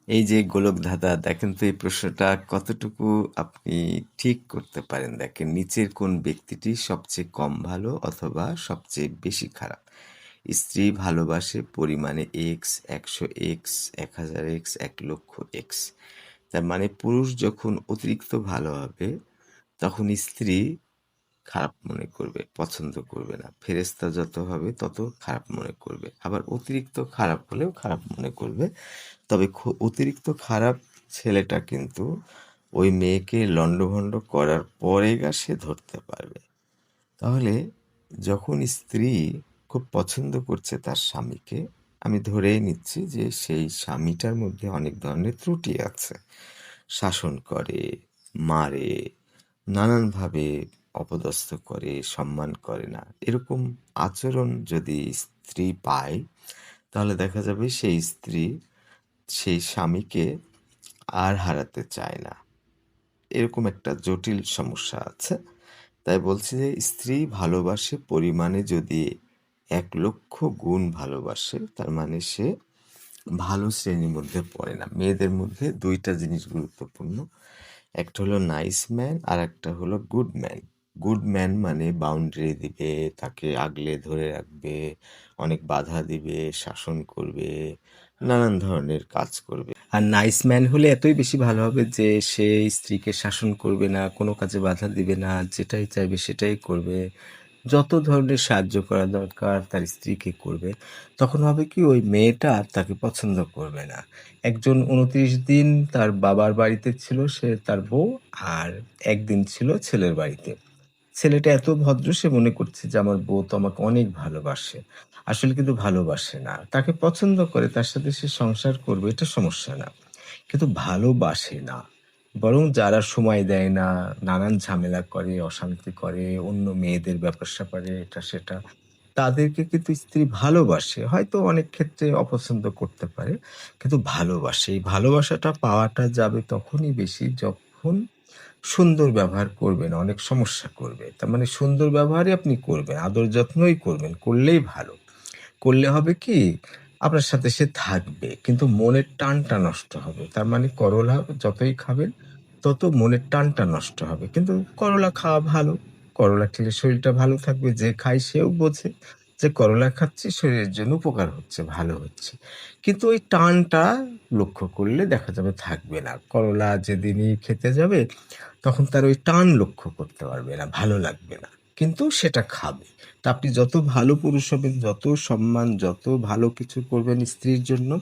এই যে গোলকধাঁধা, দেখেন তো এই প্রশ্নটা কতটুকু আপনি ঠিক করতে পারেন। দেখেন, নিচের কোন ব্যক্তিটি সবচেয়ে কম ভালো অথবা সবচেয়ে বেশি খারাপ? স্ত্রী ভালোবাসে পরিমাণে এক্স, 100x, 1000x, 1,00,000x। তার মানে পুরুষ যখন অতিরিক্ত ভালো হবে তখন স্ত্রী খারাপ মনে করবে, পছন্দ করবে না। ফেরেশতা যত হবে তত খারাপ মনে করবে। আবার অতিরিক্ত খারাপ হলেও খারাপ মনে করবে। তবে অতিরিক্ত খারাপ ছেলেটা কিন্তু ওই মেয়েকে লণ্ডভণ্ড করার পরে সে ধরতে পারবে। তাহলে যখন স্ত্রী খুব পছন্দ করছে তার স্বামীকে, আমি ধরেই নিচ্ছি যে সেই স্বামীটার মধ্যে অনেক ধরনের ত্রুটি আছে। শাসন করে, মারে, নানানভাবে অপদস্থ করে, সম্মান করে না। এরকম আচরণ যদি স্ত্রী পায়, তাহলে দেখা যাবে সেই স্ত্রী সেই স্বামীকে আর হারাতে চায় না। এরকম একটা জটিল সমস্যা আছে। তাই বলছি যে স্ত্রী ভালোবাসে পরিমাণে যদি 1,00,000 গুণ ভালোবাসে, তার মানে সে ভালো শ্রেণীর মধ্যে পড়ে না। মেয়েদের মধ্যে ২ টা জিনিস গুরুত্বপূর্ণ। একটা হলো নাইস ম্যান, আর একটা হলো গুড ম্যান। গুড ম্যান মানে বাউন্ডারি দিবে, তাকে আগলে ধরে রাখবে, অনেক বাধা দিবে, শাসন করবে, নানান ধরনের কাজ করবে। আর নাইস ম্যান হলে এতই বেশি ভালো হবে যে সে স্ত্রীকে শাসন করবে না, কোনো কাজে বাধা দিবে না, যেটাই চাইবে সেটাই করবে। যত ধরনের সাহায্য করা দরকার তার স্ত্রীকে করবে। তখন হবে কি, ওই মেয়েটা আর তাকে পছন্দ করবে না। একজন ২৯ দিন তার বাবার বাড়িতে ছিল, সে তার বউ, আর ১ দিন ছিল ছেলের বাড়িতে। ছেলেটা এত ভদ্র, সে মনে করছে যে আমার বউ তো আমাকে অনেক ভালোবাসে। আসলে কিন্তু ভালোবাসে না। তাকে পছন্দ করে, তার সাথে সে সংসার করবে, এটা সমস্যা না। কিন্তু ভালোবাসে না। বরং যারা সময় দেয় না, নানান ঝামেলা করে, অশান্তি করে, অন্য মেয়েদের ব্যাপার-স্যাপারে এটা সেটা, তাদেরকে কিন্তু স্ত্রী ভালোবাসে। হয়তো অনেক ক্ষেত্রে অপছন্দ করতে পারে, কিন্তু ভালোবাসে। এই ভালোবাসাটা পাওয়াটা যাবে তখনই বেশি যখন সুন্দর ব্যবহার করবেন, অনেক সমস্যা করবে। তার মানে সুন্দর ব্যবহারই আপনি করবেন, আদর যত্নই করবেন, করলেই ভালো। করলে হবে কি, আপনার সাথে সে থাকবে, কিন্তু মনের টানটা নষ্ট হবে। তার মানে করলা যতই খাবেন তত মনের টানটা নষ্ট হবে। কিন্তু করলা খাওয়া ভালো। করলা খেলে শরীরটা ভালো থাকবে। যে খায় সেও বোঝে যে করলা খাচ্ছি, শরীরের জন্য উপকার হচ্ছে, ভালো হচ্ছে। কিন্তু ওই টানটা লক্ষ্য করলে দেখা যাবে থাকবে না। করলা যেদিনই খেতে যাবে তখন তার ওই টান লক্ষ্য করতে পারবে না, ভালো লাগবে না। কিন্তু সেটা খাবে। তা আপনি যত ভালো পুরুষ হবেন, যত সম্মান, যত ভালো কিছু করবেন স্ত্রীর জন্য,